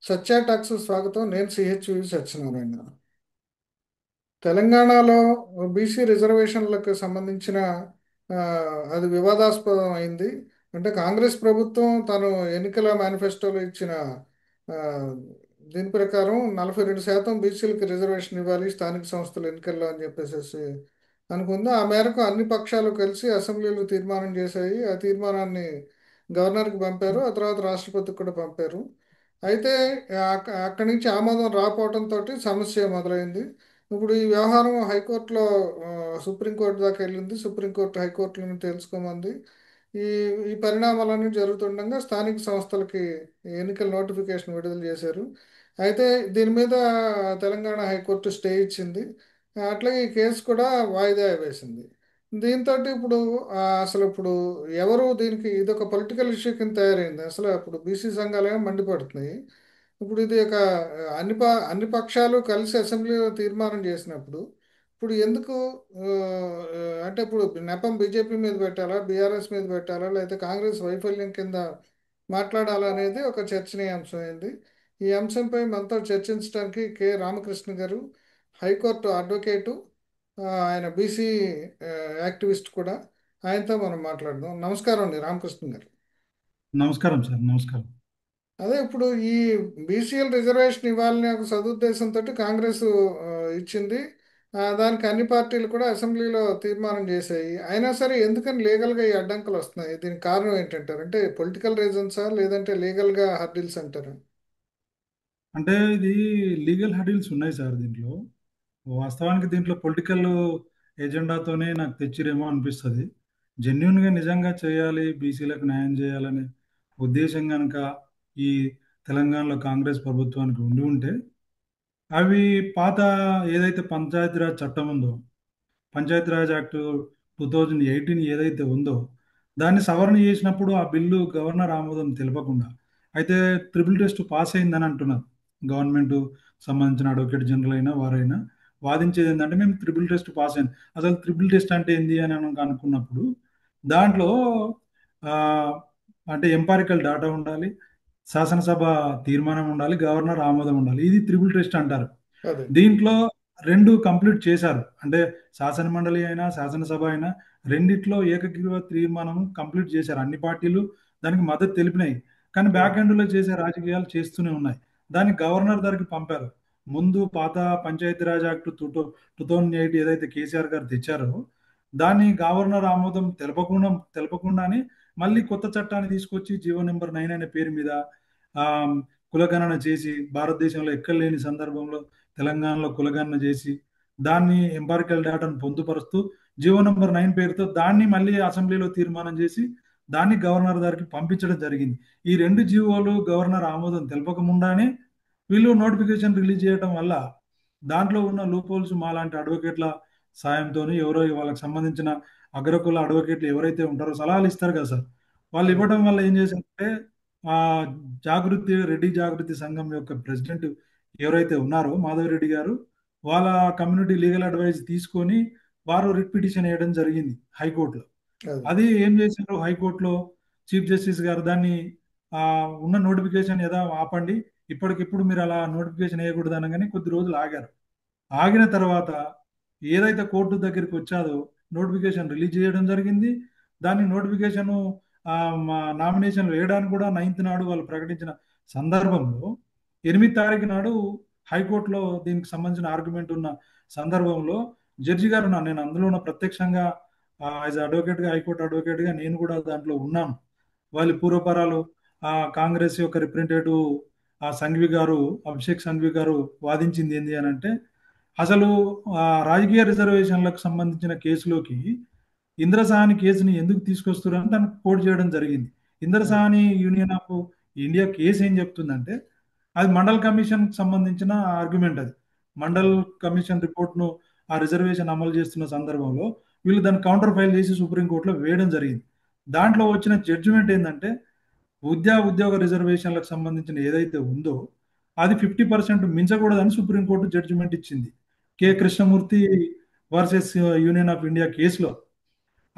సత్య talks స్వాగతం. నేను CHV Satyanarayana. తెలంగాణలో బీసీ రిజర్వేషన్లకు సంబంధించిన ఆ, అది వివాదాస్పదం అయింది. అంటే కాంగ్రెస్ ప్రభుత్వం తను ఎన్నికల మేనిఫెస్టోలో ఇచ్చిన ఆ, దీని ప్రకారం 42% బీసీలకు రిజర్వేషన్ ఇవ్వాలి స్థానిక సంస్థల ఎన్నికల్లో అని చెప్పేసి అనుకుంది. ఆ మేరకు అన్ని పక్షాలు కలిసి అసెంబ్లీలో తీర్మానం చేశాయి. ఆ తీర్మానాన్ని గవర్నర్కి పంపారు. ఆ తర్వాత రాష్ట్రపతికి కూడా పంపారు. అయితే అక్కడి నుంచి ఆమోదం రాకపోవడంతో సమస్య మొదలైంది. ఇప్పుడు ఈ వ్యవహారం హైకోర్టులో సుప్రీంకోర్టు దాకా వెళ్ళింది. సుప్రీంకోర్టు హైకోర్టులను తెలుసుకోమంది. ఈ ఈ పరిణామాలన్నీ జరుగుతుండగా స్థానిక సంస్థలకి ఎన్నికల నోటిఫికేషన్ విడుదల చేశారు. అయితే దీని మీద తెలంగాణ హైకోర్టు స్టే ఇచ్చింది. అట్లాగే ఈ కేసు కూడా వాయిదా వేసింది. దీంతో ఇప్పుడు అసలు ఇప్పుడు ఎవరు దీనికి ఇదొక పొలిటికల్ ఇష్యూ కింద తయారైంది. అసలు అప్పుడు బీసీ సంఘాలేమో మండిపడుతున్నాయి. ఇప్పుడు ఇది ఒక అన్ని పక్షాలు కలిసి అసెంబ్లీలో తీర్మానం చేసినప్పుడు ఇప్పుడు ఎందుకు ఆ, అంటే ఇప్పుడు నెపం బీజేపీ మీద పెట్టాలా, బీఆర్ఎస్ మీద పెట్టాలా, లేకపోతే కాంగ్రెస్ వైఫల్యం కింద మాట్లాడాలా అనేది ఒక చర్చనీయాంశం అయింది. ఈ అంశంపై మనతో చర్చించడానికి రామకృష్ణ గారు, హైకోర్టు అడ్వకేటు, ఆయన బీసీ యాక్టివిస్ట్ కూడా. ఆయనతో మనం మాట్లాడదాం. నమస్కారం అండి రామకృష్ణ గారు. నమస్కారం సార్. నమస్కారం. అదే ఇప్పుడు ఈ బీసీఎల్ రిజర్వేషన్ ఇవ్వాలనే ఒక సదుద్దేశంతో కాంగ్రెస్ ఆ, ఇచ్చింది. దానికి అన్ని పార్టీలు కూడా అసెంబ్లీలో తీర్మానం చేశాయి. అయినా సరే ఎందుకని లీగల్గా ఈ అడ్డంకులు వస్తున్నాయి? దీనికి కారణం ఏంటంటారు? అంటే పొలిటికల్ రీజన్సా, లేదంటే లీగల్గా హర్డిల్స్ అంటారు? అంటే ఇది లీగల్ హడిల్స్ ఉన్నాయి సార్ దీంట్లో. వాస్తవానికి దీంట్లో పొలిటికల్ ఎజెండాతోనే నాకు తెచ్చిరేమో అనిపిస్తుంది. జెన్యున్గా నిజంగా చేయాలి, బీసీలకు న్యాయం చేయాలనే ఉద్దేశం కనుక ఈ తెలంగాణలో కాంగ్రెస్ ప్రభుత్వానికి ఉండి ఉంటే అవి పాత ఏదైతే పంచాయతీరాజ్ చట్టం ఉందో, పంచాయతీరాజ్ యాక్ట్ 2018 ఏదైతే ఉందో దాన్ని సవరణ చేసినప్పుడు ఆ బిల్లు గవర్నర్ ఆమోదం తెలపకుండా అయితే ట్రిపుల్ టెస్ట్ పాస్ అయిందని అంటున్నారు. గవర్నమెంట్ సంబంధించిన అడ్వకేట్ జనరల్ అయినా వారైనా వాదించేది ఏంటంటే మేము ట్రిపుల్ టెస్ట్ పాస్ అయింది. అసలు ట్రిపుల్ టెస్ట్ అంటే ఏంది అని అనుకున్నప్పుడు దాంట్లో ఆ, అంటే ఎంపారికల్ డాటా ఉండాలి, శాసనసభ తీర్మానం ఉండాలి, గవర్నర్ ఆమోదం ఉండాలి. ఇది ట్రిపుల్ టెస్ట్ అంటారు. అదే. దీంట్లో రెండు కంప్లీట్ చేశారు. అంటే శాసన మండలి అయినా శాసనసభ అయినా రెండిట్లో ఏకగ్రీవ తీర్మానం కంప్లీట్ చేశారు. అన్ని పార్టీలు దానికి మద్దతు తెలిపినాయి. కానీ అవును. బ్యాక్ ఎండ్లో చేసే రాజకీయాలు చేస్తూనే ఉన్నాయి. దాన్ని గవర్నర్ దగ్గరికి పంపారు. ముందు పాత పంచాయతీరాజ్ యాక్ట్ 2008 ఏదైతే కేసీఆర్ గారు తెచ్చారో దాన్ని గవర్నర్ ఆమోదం తెలపకుండానే మళ్ళీ కొత్త చట్టాన్ని తీసుకొచ్చి జీవో నెంబర్ 9 అనే పేరు మీద ఆ కులగణన చేసి భారతదేశంలో ఎక్కడ లేని సందర్భంలో తెలంగాణలో కులగణన చేసి దాన్ని ఎంపారికల్ డేటాను పొందుపరుస్తూ జీవో నంబర్ 9 పేరుతో దాన్ని మళ్ళీ అసెంబ్లీలో తీర్మానం చేసి దాన్ని గవర్నర్ గారికి పంపించడం జరిగింది. ఈ రెండు జీవోలు గవర్నర్ ఆమోదం తెలపకముండానే వీళ్ళు నోటిఫికేషన్ రిలీజ్ చేయడం వల్ల దాంట్లో ఉన్న లూప్ హోల్స్ మాలాంటి అడ్వకేట్ల సాయంతో ఎవరో వాళ్ళకి సంబంధించిన అగ్రకుల అడ్వకేట్లు ఎవరైతే ఉంటారో సలహాలు ఇస్తారు కదా సార్, వాళ్ళు అవును. ఇవ్వడం వల్ల ఏం చేశారంటే ఆ రెడ్డి జాగృతి సంఘం యొక్క ప్రెసిడెంట్ ఎవరైతే ఉన్నారో మాధవరెడ్డి గారు వాళ్ళ కమ్యూనిటీ లీగల్ అడ్వైస్ తీసుకొని వారు రిట్ పిటిషన్ వేయడం జరిగింది హైకోర్టులో. అదే. అది ఏం చేశారు హైకోర్టులో చీఫ్ జస్టిస్ గారు దాన్ని ఆ, ఉన్న నోటిఫికేషన్ ఏదో ఆపండి, ఇప్పటికిప్పుడు మీరు అలా నోటిఫికేషన్ వేయకూడదు అనగానే కొద్ది రోజులు ఆగారు. ఆగిన తర్వాత ఏదైతే కోర్టు దగ్గరికి వచ్చాదో నోటిఫికేషన్ రిలీజ్ చేయడం జరిగింది. దాన్ని నోటిఫికేషన్ నామినేషన్ వేయడానికి కూడా 9th నాడు వాళ్ళు ప్రకటించిన సందర్భంలో 8వ తారీఖు నాడు హైకోర్టులో దీనికి సంబంధించిన ఆర్గ్యుమెంట్ ఉన్న సందర్భంలో జడ్జి గారు నేను అందులో ఉన్న ప్రత్యక్షంగా యాజ్ అడ్వకేట్గా, హైకోర్టు అడ్వకేట్గా నేను కూడా దాంట్లో ఉన్నాను. వాళ్ళ పూర్వపరాలు కాంగ్రెస్ యొక్క రిప్రజెంటేటివ్ సంఘవి గారు, అభిషేక్ సంఘవి గారు వాదించింది ఏంటి అని అంటే అసలు రాజకీయ రిజర్వేషన్లకు సంబంధించిన కేసులోకి ఇంద్రసాని కేసుని ఎందుకు తీసుకొస్తున్నారని దాన్ని కోట్ చేయడం జరిగింది. అదే. Indra Sawhney union of India case ఏం చెప్తుందంటే అది మండల్ కమిషన్ సంబంధించిన ఆర్గ్యుమెంట్. అది మండల్ కమిషన్ రిపోర్ట్ను ఆ రిజర్వేషన్ అమలు చేస్తున్న సందర్భంలో వీళ్ళు దాన్ని కౌంటర్ ఫైల్ చేసి సుప్రీంకోర్టులో వేయడం జరిగింది. దాంట్లో వచ్చిన జడ్జిమెంట్ ఏంటంటే ఉద్యోగ రిజర్వేషన్లకు సంబంధించిన ఏదైతే ఉందో అది 50% మించకూడదని సుప్రీంకోర్టు జడ్జిమెంట్ ఇచ్చింది. కె అదే. Krishnamurthy versus union of India కేసులో.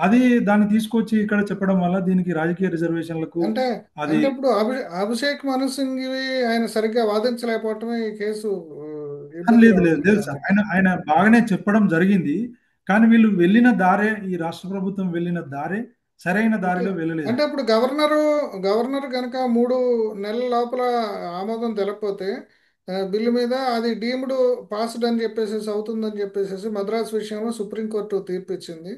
అది దాన్ని తీసుకొచ్చి ఇక్కడ చెప్పడం వల్ల దీనికి రాజకీయ రిజర్వేషన్లకు అంటే అది అంటే ఇప్పుడు అభిషేక్ మను సింఘ్వి ఆయన సరిగ్గా వాదించలేకపోవటమే ఈ కేసు ఇబ్బందిగా లేదు లేదు లేదు ఉందంటారా సార్. మీకు? ఆయన బాగానే చెప్పడం జరిగింది. కానీ వీళ్ళు వెళ్ళిన దారే, ఈ రాష్ట్ర ప్రభుత్వం వెళ్ళిన దారే సరైన ఓకే. దారిలో వెళ్ళలేదు. అంటే ఇప్పుడు గవర్నర్ కనుక 3 నెలల లోపల ఆమోదం తెలపకపోతే బిల్లు మీద అది డీమ్డ్ పాస్డ్ అని చెప్పేసి అవుతుందని చెప్పేసి మద్రాస్ విషయంలో సుప్రీంకోర్టు తీర్పు ఇచ్చింది.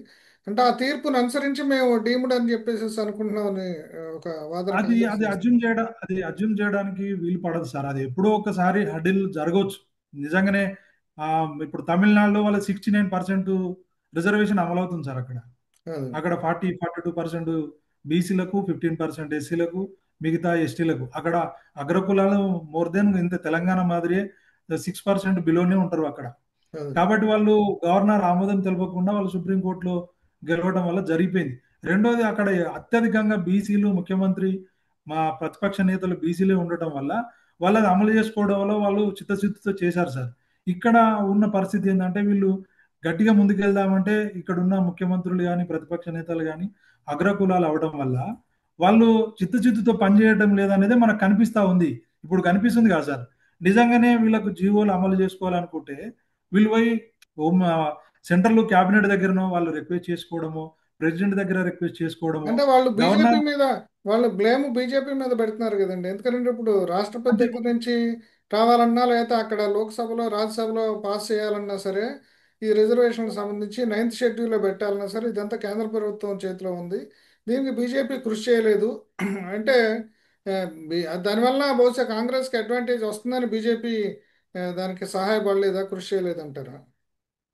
అంటే ఆ తీర్పును అనుసరించి మేము డీమ్డ్ అని చెప్పేసి అనుకుంటున్నామని ఒక వాదన కాంగ్రెస్ చేస్తుంది. అది అజ్యూమ్ చేయడానికి వీలు పడదు సార్. అది ఎప్పుడో ఒకసారి హడిల్ జరగవచ్చు. నిజంగానే ఇప్పుడు తమిళనాడులో వాళ్ళ 69% రిజర్వేషన్ అమలవుతుంది సార్ అక్కడ. అది అక్కడ 42% బీసీలకు, 15% ఎస్సీలకు, మిగతా ఎస్టీలకు. అక్కడ అగ్రకులాలు మోర్ దెన్ ఇంత తెలంగాణ మాదిరి 6% బిలోనే ఉంటారు అక్కడ. అది కాబట్టి వాళ్ళు గవర్నర్ ఆమోదం తెలపకుండా వాళ్ళు సుప్రీంకోర్టులో గెలవడం వల్ల జరిగిపోయింది. రెండోది అక్కడ అత్యధికంగా బీసీలు ముఖ్యమంత్రి, మా ప్రతిపక్ష నేతలు బీసీలే ఉండటం వల్ల వాళ్ళది అమలు చేసుకోవడం వల్ల వాళ్ళు చిత్తశుద్ధితో చేశారు సార్. ఇక్కడ ఉన్న పరిస్థితి ఏంటంటే వీళ్ళు గట్టిగా ముందుకెళ్దామంటే ఇక్కడ ఉన్న ముఖ్యమంత్రులు కానీ ప్రతిపక్ష నేతలు కానీ అగ్రకులాలు అవడం వల్ల వాళ్ళు చిత్తశుద్ధితో పనిచేయడం లేదనేదే మనకు కనిపిస్తా ఉంది. ఇప్పుడు కనిపిస్తుంది కదా సార్. నిజంగానే వీళ్ళకు జీవోలు అమలు చేసుకోవాలనుకుంటే వీళ్ళు పోయి హోమ్ సెంట్రల్ క్యాబినెట్ దగ్గరనో వాళ్ళు రిక్వెస్ట్ చేసుకోవడము, ప్రెసిడెంట్ దగ్గర రిక్వెస్ట్ చేసుకోవడము, అంటే వాళ్ళు బీజేపీ గవర్నర్ మీద వాళ్ళు బ్లేమ్ బీజేపీ మీద పెడుతున్నారు కదండి. ఎందుకంటే ఇప్పుడు రాష్ట్రపతి అంటే దగ్గర నుంచి రావాలన్నా లేకపోతే అక్కడ లోక్సభలో రాజ్యసభలో పాస్ చేయాలన్నా సరే ఈ రిజర్వేషన్కి సంబంధించి 9th షెడ్యూల్లో పెట్టాలన్నా సరే ఇదంతా కేంద్ర ప్రభుత్వం చేతిలో ఉంది. దీనికి బీజేపీ కృషి చేయలేదు. అంటే దానివల్ల బహుశా కాంగ్రెస్కి అడ్వాంటేజ్ వస్తుందని బీజేపీ దానికి సహాయపడలేదా, కృషి చేయలేదంటారా?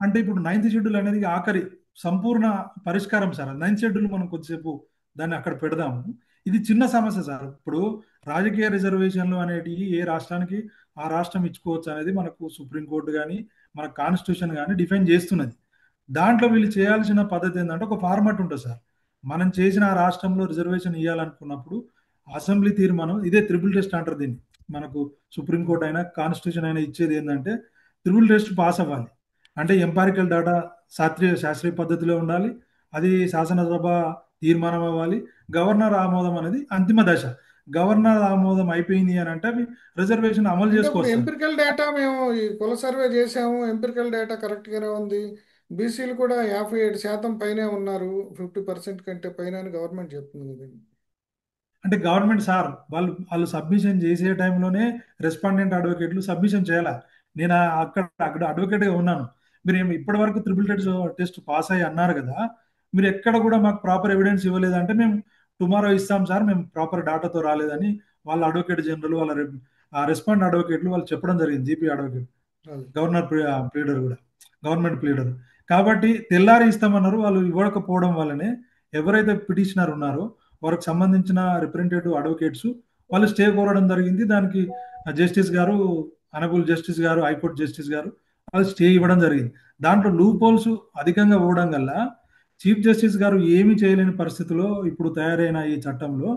అంటే ఇప్పుడు 9th షెడ్యూల్ అనేది ఆఖరి సంపూర్ణ పరిష్కారం సార్. 9th షెడ్యూల్ మనం కొద్దిసేపు దాన్ని అక్కడ పెడదాము. ఇది చిన్న సమస్య సార్. ఇప్పుడు రాజకీయ రిజర్వేషన్లు అనేటివి ఏ రాష్ట్రానికి ఆ రాష్ట్రం ఇచ్చుకోవచ్చు అనేది మనకు సుప్రీంకోర్టు కానీ మన కాన్స్టిట్యూషన్ కానీ డిఫైన్ చేస్తున్నది. దాంట్లో వీళ్ళు చేయాల్సిన పద్ధతి ఏంటంటే ఒక ఫార్మాట్ ఉంటుంది సార్. మనం చేసిన ఆ రాష్ట్రంలో రిజర్వేషన్ ఇవ్వాలనుకున్నప్పుడు అసెంబ్లీ తీర్మానం, ఇదే త్రిబుల్ టెస్ట్ అంటారు దీన్ని. మనకు సుప్రీంకోర్టు అయినా కాన్స్టిట్యూషన్ అయినా ఇచ్చేది ఏంటంటే త్రిబుల్ టెస్ట్ పాస్ అవ్వాలి. అంటే ఎంపారికల్ డేటా శాస్త్రీయ పద్ధతిలో ఉండాలి. అది శాసనసభ తీర్మానం అవ్వాలి. గవర్నర్ ఆమోదం అనేది అంతిమ దశ. గవర్నర్ ఆమోదం అయిపోయింది అని అంటే అవి రిజర్వేషన్ అమలు అంటే ఇప్పుడు చేసుకోవచ్చు సార్. ఎంపిరికల్ డేటా మేము ఈ కుల సర్వే చేసాము, ఎంపిరికల్ డేటా కరెక్ట్గానే ఉంది, బీసీలు కూడా 57% పైనే ఉన్నారు, 50% కంటే పైన అని గవర్నమెంట్ చెప్తుంది కదండి. అంటే గవర్నమెంట్ సార్ వాళ్ళు వాళ్ళు సబ్మిషన్ చేసే టైంలోనే రెస్పాండెంట్ అడ్వకేట్లు సబ్మిషన్ చేయాలి. నేను అక్కడ అడ్వకేట్గా ఉన్నాను. మీరు ఇప్పటి వరకు త్రిబుల్ టెస్ట్ పాస్ అయ్యి అన్నారు కదా, మీరు ఎక్కడ కూడా మాకు ప్రాపర్ ఎవిడెన్స్ ఇవ్వలేదంటే మేము టుమారో ఇస్తాం సార్, మేము ప్రాపర్ డాటాతో రాలేదని వాళ్ళ అడ్వకేట్ జనరల్ వాళ్ళ రెస్పాండ్ అడ్వకేట్లు వాళ్ళు చెప్పడం జరిగింది. జీపీ అడ్వకేట్, అది గవర్నర్ ప్లీడర్ కూడా, గవర్నమెంట్ ప్లీడర్. కాబట్టి తెల్లారి ఇస్తామన్నారు. వాళ్ళు ఇవ్వకపోవడం వల్లనే ఎవరైతే పిటిషనర్ ఉన్నారో వారికి సంబంధించిన రిప్రజెంటేటివ్ అడ్వకేట్స్ వాళ్ళు స్టే కోరడం జరిగింది. దానికి జస్టిస్ గారు, అనబుల్ జస్టిస్ గారు, హైకోర్టు జస్టిస్ గారు వాళ్ళు స్టే ఇవ్వడం జరిగింది. దాంట్లో లూప్ హోల్స్ అధికంగా పోవడం వల్ల చీఫ్ జస్టిస్ గారు ఏమీ చేయలేని పరిస్థితిలో ఇప్పుడు తయారైన ఈ చట్టంలో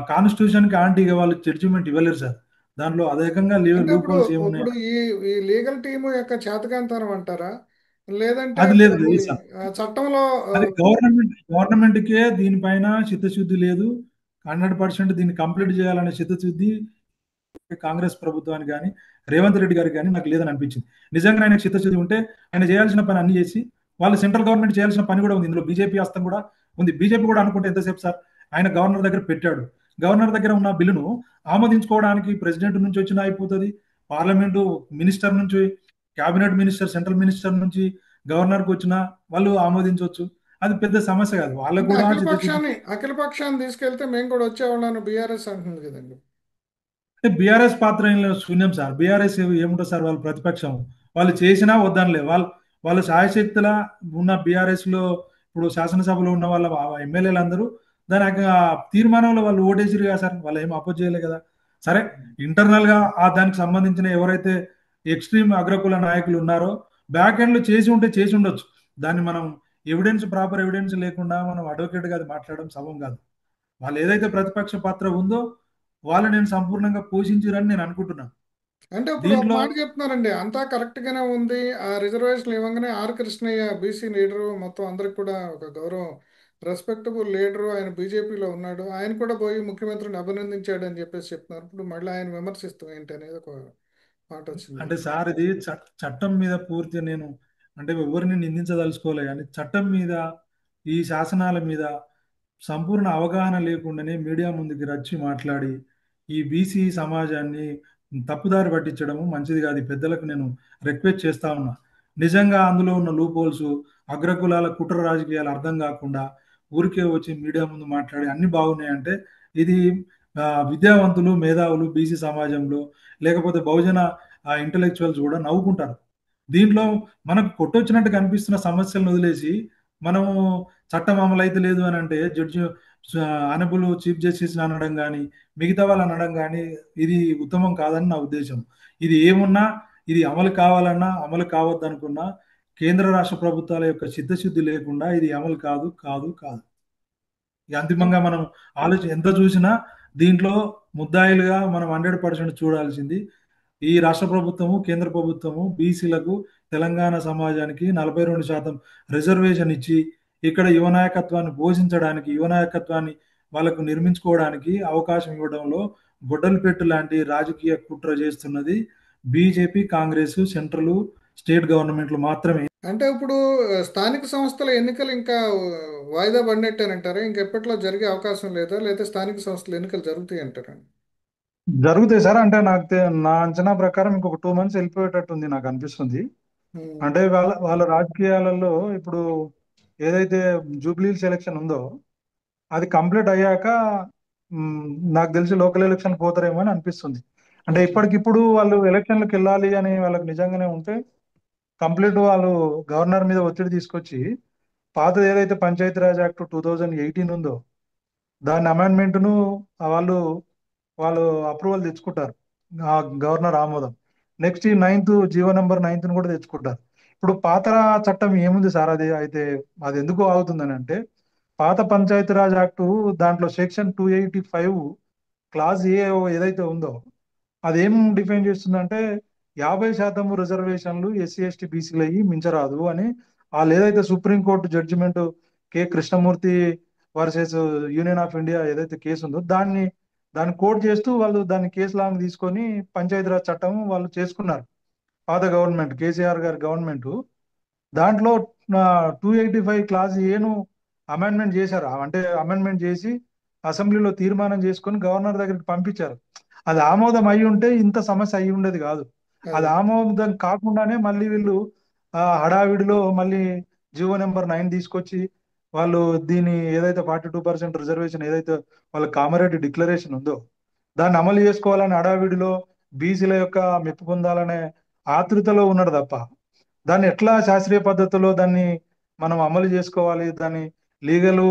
కాన్స్టిట్యూషన్ కి ఆంటీగా వాళ్ళు జడ్జిమెంట్ ఇవ్వలేరు సార్. దాంట్లో అధికంగా అంటే లూప్ ఇప్పుడు హోల్స్ ఇప్పుడు ఏమున్నాయి. ఈ లీగల్ టీము యొక్క చేతకాంతనం అంటారా, లేదంటే అది లేదు ఈ లేదు సార్. చట్టంలో అది గవర్నమెంట్కే దీనిపైన చిత్తశుద్ధి లేదు. 100% దీన్ని కంప్లీట్ చేయాలనే చిత్తశుద్ధి కాంగ్రెస్ ప్రభుత్వానికి కానీ రేవంత్ రెడ్డి గారికి కానీ నాకు లేదని అనిపించింది. నిజంగా ఆయన చిత్తశుద్ధి ఉంటే ఆయన చేయాల్సిన పని అన్ని చేసి, వాళ్ళు సెంట్రల్ గవర్నమెంట్ చేయాల్సిన పని కూడా ఉంది. ఇందులో బీజేపీ హస్తం కూడా ఉంది. బీజేపీ కూడా అనుకుంటే ఎంతసేపు సార్, ఆయన గవర్నర్ దగ్గర పెట్టాడు. గవర్నర్ దగ్గర ఉన్న బిల్లును ఆమోదించుకోవడానికి ప్రెసిడెంట్ నుంచి వచ్చినా అయిపోతుంది. పార్లమెంటు మినిస్టర్ నుంచి, క్యాబినెట్ మినిస్టర్, సెంట్రల్ మినిస్టర్ నుంచి గవర్నర్కి వచ్చినా వాళ్ళు ఆమోదించవచ్చు. అది పెద్ద సమస్య కాదు. వాళ్ళకు అంటే కూడా అఖిల చిత్తశుద్ధి. పక్షాన్ని అఖిల పక్షాన్ని తీసుకెళ్తే మేము కూడా వచ్చేవాళ్ళని బీఆర్ఎస్ అంటుంది కదండి. అంటే బీఆర్ఎస్ పాత్ర ఏం లేదు, శూన్యం సార్. బీఆర్ఎస్ ఏముంటుంది సార్, వాళ్ళు ప్రతిపక్షం. వాళ్ళు చేసినా వద్దనలే. వాళ్ళ శాయశక్తుల ఉన్న బీఆర్ఎస్ లో ఇప్పుడు శాసనసభలో ఉన్న వాళ్ళ ఎమ్మెల్యేలు అందరూ దాని తీర్మానంలో వాళ్ళు ఓటేసిరు కదా సార్. వాళ్ళు ఏం అపోజ్ చేయలే కదా. సరే, ఇంటర్నల్ గా దానికి సంబంధించిన ఎవరైతే ఎక్స్ట్రీమ్ అగ్రకుల నాయకులు ఉన్నారో బ్యాక్ ఎండ్ లో చేసి ఉంటే చేసి ఉండొచ్చు. దాన్ని మనం ప్రాపర్ ఎవిడెన్స్ లేకుండా మనం అడ్వకేట్ గా అది మాట్లాడడం సబబం కాదు. వాళ్ళు ఏదైతే ప్రతిపక్ష పాత్ర ఉందో వాళ్ళు నేను సంపూర్ణంగా పోషించారని నేను అనుకుంటున్నాను. అంటే ఇప్పుడు ఒక దీంట్లో మాట చెప్తున్నారండి, అంతా కరెక్ట్ గానే ఉంది. ఆ రిజర్వేషన్ ఇవ్వగానే ఆర్ కృష్ణయ్య బీసీ లీడరు, మొత్తం అందరికి కూడా ఒక గౌరవం, రెస్పెక్టబుల్ లీడరు, ఆయన బీజేపీలో ఉన్నాడు, ఆయన కూడా పోయి ముఖ్యమంత్రిని అభినందించాడు అని చెప్పేసి చెప్తున్నారు. ఇప్పుడు మళ్ళీ ఆయన విమర్శిస్తాం ఏంటి అనేది ఒక మాట వచ్చింది. అంటే సార్ ఇది చట్టం మీద పూర్తి నేను అంటే ఎవరిని నిందించదలుచుకోలే కానీ చట్టం మీద ఈ శాసనాల మీద సంపూర్ణ అవగాహన లేకుండానే మీడియా ముందుకి రచ్చి మాట్లాడి ఈ బీసీ సమాజాన్ని తప్పుదారి పట్టించడము మంచిది కాదు. ఈ పెద్దలకు నేను రిక్వెస్ట్ చేస్తా ఉన్నా. నిజంగా అందులో ఉన్న లూప్ హోల్స్, అగ్రకులాల కుట్ర రాజకీయాలు అర్థం కాకుండా ఊరికే వచ్చి మీడియా ముందు మాట్లాడి అన్ని బాగున్నాయంటే ఇది విద్యావంతులు మేధావులు బీసీ సమాజంలో లేకపోతే బహుజన ఇంటలెక్చువల్స్ కూడా నవ్వుకుంటారు. దీంట్లో మనకు కొట్టొచ్చినట్టు కనిపిస్తున్న సమస్యలను వదిలేసి మనము చట్టం అమలు అయితే లేదు అని అంటే జడ్జి ఆనబుల్ చీఫ్ జస్టిస్ అనడం కానీ మిగతా వాళ్ళు అనడం కానీ ఇది ఉత్తమం కాదని నా ఉద్దేశం. ఇది ఏమున్నా ఇది అమలు కావాలన్నా అమలు కావద్దనుకున్నా కేంద్ర రాష్ట్ర ప్రభుత్వాల యొక్క చిత్తశుద్ధి లేకుండా ఇది అమలు కాదు కాదు కాదు. ఇక అంతిమంగా మనం ఎంత చూసినా దీంట్లో ముద్దాయిలుగా మనం 100% చూడాల్సింది ఈ రాష్ట్ర ప్రభుత్వము కేంద్ర ప్రభుత్వము బీసీలకు తెలంగాణ సమాజానికి 42% రిజర్వేషన్ ఇచ్చి ఇక్కడ యువ నాయకత్వాన్ని పోషించడానికి యువ నాయకత్వాన్ని వాళ్ళకు నిర్మించుకోవడానికి అవకాశం ఇవ్వడంలో గొడ్డలు పెట్టు లాంటి రాజకీయ కుట్ర చేస్తున్నది బీజేపీ కాంగ్రెస్ సెంట్రల్ స్టేట్ గవర్నమెంట్లు మాత్రమే. అంటే ఇప్పుడు స్థానిక సంస్థల ఎన్నికలు ఇంకా వాయిదా పడినట్టేనంటారా? ఇంకెప్పట్లో జరిగే అవకాశం లేదా, లేదా స్థానిక సంస్థల ఎన్నికలు జరుగుతాయి అంటారా? జరుగుతాయి సార్. అంటే నా అంచనా ప్రకారం ఇంకొక 2 months వెళ్ళిపోయేటట్టు ఉంది నాకు అనిపిస్తుంది. ఉమ్, అంటే వాళ్ళ రాజకీయాలలో ఇప్పుడు ఏదైతే జూబ్లీ సెలక్షన్ ఉందో అది కంప్లీట్ అయ్యాక మ్, నాకు తెలిసి లోకల్ ఎలక్షన్ పోతారేమో అని అనిపిస్తుంది. అంటే ఓకే. ఇప్పటికిప్పుడు వాళ్ళు ఎలక్షన్లకు వెళ్ళాలి అని వాళ్ళకి నిజంగానే ఉంటే కంప్లీట్ వాళ్ళు గవర్నర్ మీద ఒత్తిడి తీసుకొచ్చి పాతది ఏదైతే పంచాయతీరాజ్ యాక్ట్ 2018 ఉందో దాని అమెండ్మెంట్ ను వాళ్ళు వాళ్ళు అప్రూవల్ తెచ్చుకుంటారు. ఆ గవర్నర్ ఆమోదం. నెక్స్ట్ ఈ జీవో నెంబర్ 9 కూడా తెచ్చుకుంటారు. ఇప్పుడు పాత చట్టం ఏముంది సార్, అది అయితే అది ఎందుకు ఆగుతుందని అంటే పాత పంచాయతీరాజ్ యాక్టు దాంట్లో సెక్షన్ 285 క్లాజ్ ఏ ఏదైతే ఉందో అదేం డిఫైన్ చేస్తుందంటే 50% రిజర్వేషన్లు ఎస్సీ ఎస్టీ బీసీలు అయ్యి మించరాదు అని వాళ్ళు ఏదైతే supreme court judgement Krishnamurthy versus union of India ఏదైతే కేసు ఉందో దాన్ని కోట్ చేస్తూ వాళ్ళు దాన్ని కేసు లాగా తీసుకొని పంచాయతీరాజ్ చట్టం వాళ్ళు చేసుకున్నారు. పాత గవర్నమెంట్ కేసీఆర్ గారి గవర్నమెంట్ దాంట్లో 285 క్లాజ్ ఏను అమెండ్మెంట్ చేశారు. అంటే అమెండ్మెంట్ చేసి అసెంబ్లీలో తీర్మానం చేసుకొని గవర్నర్ దగ్గరికి పంపించారు. అది ఆమోదం అయి ఉంటే ఇంత సమస్య అయి ఉండేది కాదు. అది అదే. ఆమోదం కాకుండానే మళ్ళీ వీళ్ళు హడావిడిలో మళ్ళీ జీవో నెంబర్ 9 తీసుకొచ్చి వాళ్ళు దీని ఏదైతే 42% రిజర్వేషన్ ఏదైతే వాళ్ళ కామారెడ్డి డిక్లరేషన్ ఉందో దాన్ని అమలు చేసుకోవాలని హడావిడిలో బీసీల యొక్క మెప్పు పొందాలనే ఆతృతలో ఉన్నాడు తప్ప దాన్ని ఎట్లా శాస్త్రీయ పద్ధతిలో దాన్ని మనం అమలు చేసుకోవాలి, దాని లీగల్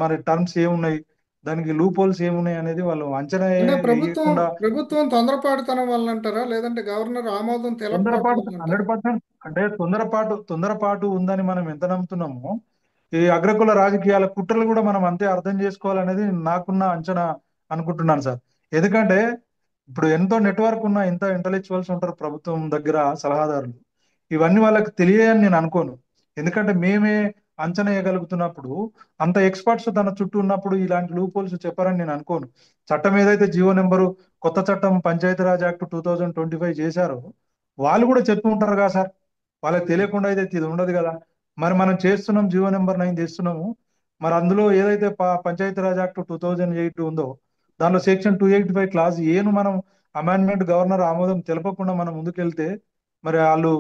మరి టర్మ్స్ ఏమున్నాయి, దానికి లూప్ హోల్స్ ఏమున్నాయి అనేది వాళ్ళు అంచనా అంటే ప్రభుత్వం వేయకుండా ప్రభుత్వం తొందరపాటుతనం వల్ల అంటారా, లేదంటే గవర్నర్ ఆమోదం తెలపకపోవడం తొందరపాటు వల్ల అంటారా? 100%. అంటే తొందరపాటు ఉందని మనం ఎంత నమ్ముతున్నామో ఈ అగ్రకుల రాజకీయాల కుట్రలు కూడా మనం అంతే అర్థం చేసుకోవాలనేది నాకున్న అంచనా అనుకుంటున్నాను సార్. ఎందుకంటే ఇప్పుడు ఎంతో నెట్వర్క్ ఉన్న ఎంత ఇంటలెక్చువల్స్ ఉంటారు ప్రభుత్వం దగ్గర సలహాదారులు, ఇవన్నీ వాళ్ళకి తెలియని నేను అనుకోను. ఎందుకంటే మేమే అంచనా వేయగలుగుతున్నప్పుడు అంత ఎక్స్పర్ట్స్ తన చుట్టూ ఉన్నప్పుడు ఇలాంటి లూప్ హోల్స్ చెప్పారని నేను అనుకోను. చట్టం ఏదైతే జీవో నెంబరు కొత్త చట్టం పంచాయతీరాజ్ యాక్ట్ 2025 చేశారో వాళ్ళు కూడా చెప్పి ఉంటారు కదా సార్. వాళ్ళకి తెలియకుండా అయితే ఇది ఉండదు కదా. మరి మనం చేస్తున్నాం జీవో నెంబర్ 9 చేస్తున్నాము. మరి అందులో ఏదైతే పంచాయతీరాజ్ యాక్ట్ 2008 ఉందో దానిలో సెక్షన్ 285 క్లాజ్ ఏను మనం అమెండ్మెంట్ గవర్నర్ ఆమోదం తెలపకుండా మనం ముందుకెళ్తే మరి వాళ్ళు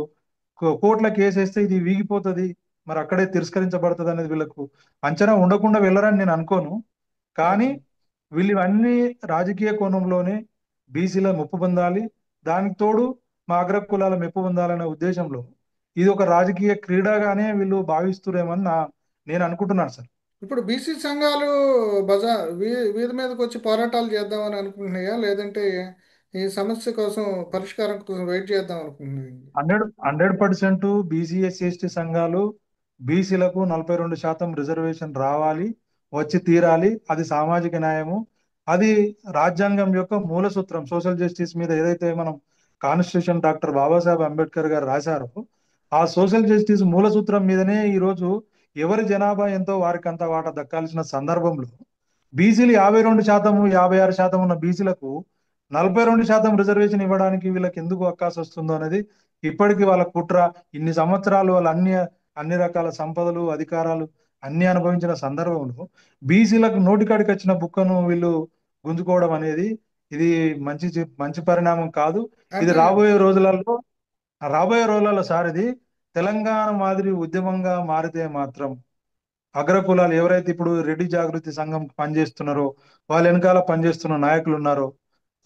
కోర్టులో కేసు వేస్తే ఇది వీగిపోతుంది, మరి అక్కడే తిరస్కరించబడుతుంది అనేది వీళ్ళకు అంచనా ఉండకుండా వెళ్ళరని నేను అనుకోను. కానీ ఓకే. వీళ్ళు ఇవన్నీ రాజకీయ కోణంలోనే బీసీల మెప్పు పొందాలి, దానికి తోడు మా అగ్ర కులాల మెప్పు పొందాలనే ఉద్దేశంలో ఇది ఒక రాజకీయ క్రీడగానే వీళ్ళు భావిస్తురేమని నేను అనుకుంటున్నాను సార్. ఇప్పుడు బీసీ సంఘాలు వీధి మీదకి వచ్చి పోరాటాలు చేద్దామని అనుకుంటున్నాయా, లేదంటే ఈ సమస్య కోసం పరిష్కారం కోసం వెయిట్ చేద్దాం అనుకుంటున్నాయి? 100% బీసీ ఎస్సీ ఎస్టీ సంఘాలు బీసీలకు 42% రిజర్వేషన్ రావాలి, వచ్చి తీరాలి. అది సామాజిక న్యాయము, అది రాజ్యాంగం యొక్క మూల సూత్రం. సోషల్ జస్టిస్ మీద ఏదైతే మనం కాన్స్టిట్యూషన్ డాక్టర్ బాబాసాహెబ్ అంబేద్కర్ గారు రాశారో ఆ సోషల్ జస్టిస్ మూల సూత్రం మీదనే ఈరోజు ఎవరి జనాభా ఎంతో వారికి అంత వాటా దక్కాల్సిన సందర్భంలో బీసీలు 52%, 56% ఉన్న బీసీలకు 42% రిజర్వేషన్ ఇవ్వడానికి వీళ్ళకి ఎందుకు అవకాశం వస్తుందో అనేది ఇప్పటికీ వాళ్ళ కుట్ర. ఇన్ని సంవత్సరాలు వాళ్ళు అన్ని రకాల సంపదలు, అధికారాలు అన్ని అనుభవించిన సందర్భంలో బీసీలకు నోటికాడికి వచ్చిన బుక్కను వీళ్ళు గుంజుకోవడం అనేది ఇది మంచి పరిణామం కాదు. ఇది అంటే రాబోయే రోజులలో సార్ ఇది తెలంగాణ మాదిరి ఉద్యమంగా మారితే మాత్రం అగ్రకులాలు ఎవరైతే ఇప్పుడు రెడ్డి జాగృతి సంఘం పనిచేస్తున్నారో, వాళ్ళ వెనకాల పనిచేస్తున్న నాయకులు ఉన్నారో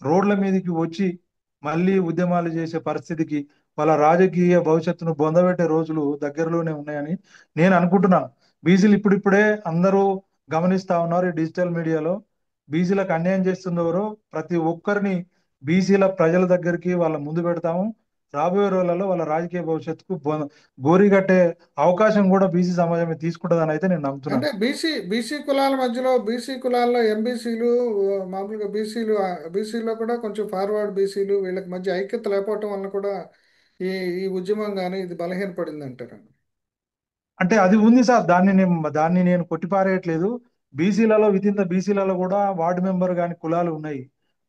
రోడ్ల మీదకి వచ్చి మళ్ళీ ఉద్యమాలు చేసే పరిస్థితికి వాళ్ళ రాజకీయ భవిష్యత్తును బొందబెట్టే రోజులు దగ్గరలోనే ఉన్నాయని నేను అనుకుంటున్నాను. బీసీలు ఇప్పుడిప్పుడే అందరూ గమనిస్తా ఉన్నారు. ఈ డిజిటల్ మీడియాలో బీసీలకు అన్యాయం చేస్తుందెవరో ప్రతి ఒక్కరిని బీసీల ప్రజల దగ్గరికి వాళ్ళ ముందు పెడతాము. రాబోయే రోజులలో వాళ్ళ రాజకీయ భవిష్యత్తుకు గోరి కట్టే అవకాశం కూడా బీసీ సమాజమే తీసుకుంటుందని అయితే నేను అంటే నమ్ముతున్నాను. బీసీ కులాల మధ్యలో బీసీ కులాల్లో ఎంబీసీలు, మామూలుగా బీసీలో కూడా కొంచెం ఫార్వర్డ్ బీసీలు వీళ్ళకి మధ్య ఐక్యత లేకపోవటం వల్ల కూడా ఈ ఈ ఉద్యమం కానీ ఇది బలహీనపడింది అంటారు. అంటే అది ఉంది సార్, దాన్ని నేను కొట్టిపారేయట్లేదు. బీసీలలో వితిన్ ద బీసీలలో కూడా వార్డు మెంబర్ కాని కులాలు ఉన్నాయి.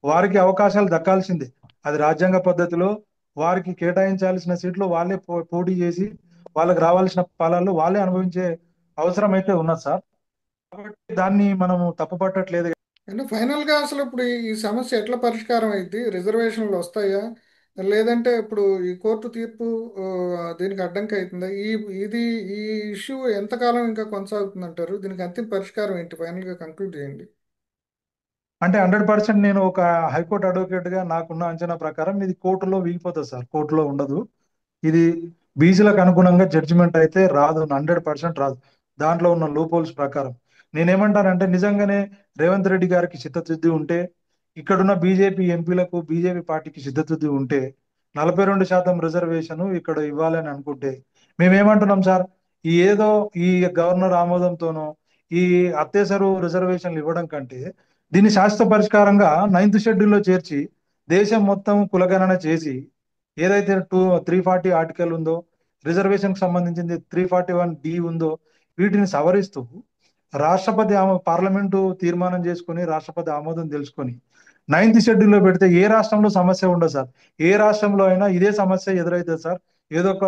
వారికి అవకాశాలు దక్కాల్సిందే. అది రాజ్యాంగ పద్ధతిలో వారికి కేటాయించాల్సిన సీట్లు వాళ్ళే పోటీ చేసి వాళ్ళకి రావాల్సిన ఫలాలు వాళ్ళే అనుభవించే అవసరం అయితే ఉన్నది సార్. కాబట్టి దాన్ని మనము తప్పుపట్టట్లేదు. అంటే ఫైనల్గా అసలు ఇప్పుడు ఈ సమస్య ఎట్లా పరిష్కారం అయింది? రిజర్వేషన్లు వస్తాయా? లేదంటే ఇప్పుడు ఈ కోర్టు తీర్పు దీనికి అడ్డంకి అవుతుందా? ఇది ఈ ఇష్యూ ఎంతకాలం ఇంకా కొనసాగుతుంది అంటారు? దీనికి అంతిమ పరిష్కారం ఏంటి? ఫైనల్గా కంక్లూడ్ చేయండి. అంటే 100% నేను ఒక హైకోర్టు అడ్వకేట్ గా నాకున్న అంచనా ప్రకారం ఇది కోర్టులో వీగిపోతుంది సార్, కోర్టులో ఉండదు. ఇది బీసీలకు అనుగుణంగా జడ్జిమెంట్ అయితే రాదు, 100% రాదు. దాంట్లో ఉన్న లూపోల్స్ ప్రకారం నేనేమంటానంటే నిజంగానే రేవంత్ రెడ్డి గారికి చిత్తశుద్ధి ఉంటే, ఇక్కడున్న బీజేపీ ఎంపీలకు బీజేపీ పార్టీకి చిత్తశుద్ధి ఉంటే 42% రిజర్వేషన్ ఇక్కడ ఇవ్వాలని అనుకుంటే మేమేమంటున్నాం సార్, ఈ ఏదో ఈ గవర్నర్ ఆమోదంతోనో ఈ అత్యవసర రిజర్వేషన్లు ఇవ్వడం కంటే దీన్ని శాశ్వత పరిష్కారంగా 9th షెడ్యూల్లో చేర్చి దేశం మొత్తం కులగణన చేసి ఏదైతే 340 ఆర్టికల్ ఉందో, రిజర్వేషన్ కి సంబంధించింది 341D ఉందో, వీటిని సవరిస్తూ పార్లమెంటు తీర్మానం చేసుకొని రాష్ట్రపతి ఆమోదం తెలుసుకొని 9th షెడ్యూల్లో పెడితే ఏ రాష్ట్రంలో సమస్య ఉండదు సార్. ఏ రాష్ట్రంలో అయినా ఇదే సమస్య ఎదురవుతుంది సార్. ఏదో ఒక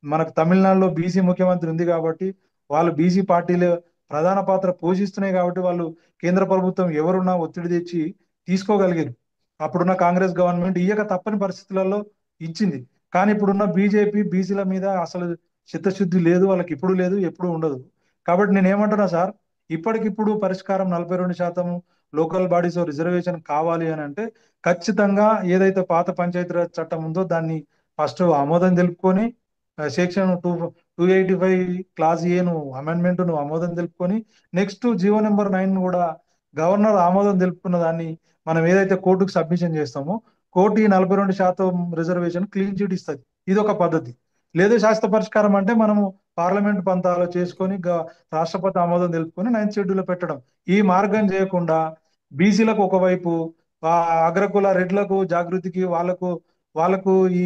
మనకు తమిళనాడులో బీసీ ముఖ్యమంత్రి ఉంది కాబట్టి వాళ్ళు బీసీ పార్టీలు ప్రధాన పాత్ర పోషిస్తున్నాయి కాబట్టి వాళ్ళు కేంద్ర ప్రభుత్వం ఎవరున్నా ఒత్తిడి తెచ్చి తీసుకోగలిగారు. అప్పుడున్న కాంగ్రెస్ గవర్నమెంట్ ఇయ్యక తప్పని పరిస్థితులలో ఇచ్చింది. కానీ ఇప్పుడున్న బీజేపీ బీసీల మీద అసలు చిత్తశుద్ధి లేదు, వాళ్ళకి ఇప్పుడు లేదు, ఎప్పుడు ఉండదు. కాబట్టి నేను ఏమంటున్నా సార్, ఇప్పటికిప్పుడు పరిష్కారం 42% లోకల్ బాడీస్ రిజర్వేషన్ కావాలి అని అంటే ఖచ్చితంగా ఏదైతే పాత పంచాయతీరాజ్ చట్టం ఉందో దాన్ని ఫస్ట్ ఆమోదం తెలుపుకొని సెక్షన్ 285 క్లాజ్ ఏను అమెండ్మెంట్ ను ఆమోదం తెలుపుకొని నెక్స్ట్ జీవో నెంబర్ 9 కూడా గవర్నర్ ఆమోదం తెలుపుకున్న దాన్ని మనం ఏదైతే కోర్టుకు సబ్మిషన్ చేస్తామో కోర్టు ఈ 42% రిజర్వేషన్ క్లీన్ చిట్ ఇస్తుంది. ఇది ఒక పద్ధతి. లేదు శాస్త్ర పరిష్కారం అంటే మనము పార్లమెంట్ పంతాలో చేసుకొని రాష్ట్రపతి ఆమోదం తెలుపుకొని 9th షెడ్యూల్లో పెట్టడం. ఈ మార్గం చేయకుండా బీసీలకు ఒకవైపు ఆ అగ్రకుల రెడ్లకు జాగృతికి వాళ్ళకు ఈ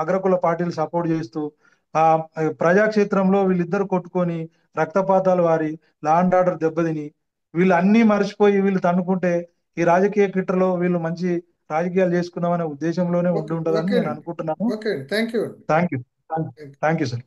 అగ్రకుల పార్టీలు సపోర్ట్ చేస్తూ ఆ ప్రజాక్షేత్రంలో వీళ్ళిద్దరు కొట్టుకొని రక్తపాతాలు వారి లా అండ్ ఆర్డర్ దెబ్బతిని వీళ్ళు అన్ని మర్చిపోయి వీళ్ళు తన్నుకుంటే ఈ రాజకీయ కిట్టలో వీళ్ళు మంచి రాజకీయాలు చేసుకుందామనే ఉద్దేశంలోనే ఉండి ఓకే ఉంటుందని నేను ఓకేనండి. అనుకుంటున్నాను. ఓకే అండి. థ్యాంక్ యూ అండి. Thank you. Thank you. Thank you sir.